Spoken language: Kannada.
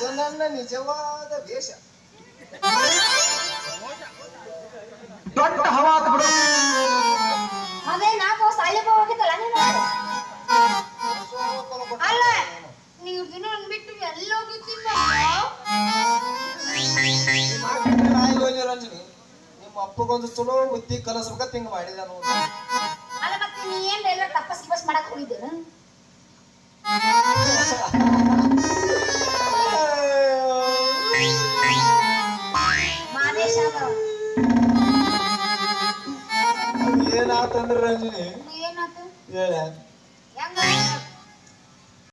ಇದು ನನ್ನ ನಿಜವಾದ ವೇಷ. ದೊಡ್ಡ ಹವಾತ್ ಬಿಡು. ಅದೇ ನಾಲ್ಕು ಸಾಲಿ ಹೋಗಿದ್ದಲ್ಲ ನೀನು. ಅಲ್ಲ ನೀವು ದಿನ ಅಂದ್ಬಿಟ್ಟು ಎಲ್ಲ ಹೋಗಿದ್ದೀನಿ. ರಂಜನಿ ನಿಮ್ಮ ಅಪ್ಪಗೊಂದು ಚಲೋ ಬುದ್ಧಿ ಕಲಿಸ್ಬೇಕಂತ ಹಿಂಗ ಮಾಡಿದ ನೋಡಿ. ಅಲ್ಲ ಮತ್ತೆ ನೀ ಏನ್ ಎಲ್ಲ ತಪಸ್ ಗಿಪಸ್ ಮಾಡಕ್ ಹೋಗಿದ್ದೆ? ಮಾದೇಶ ಏನಾತಂದ್ರ ರಂಜನಿ? ಏನಾತು ಹೇಳ.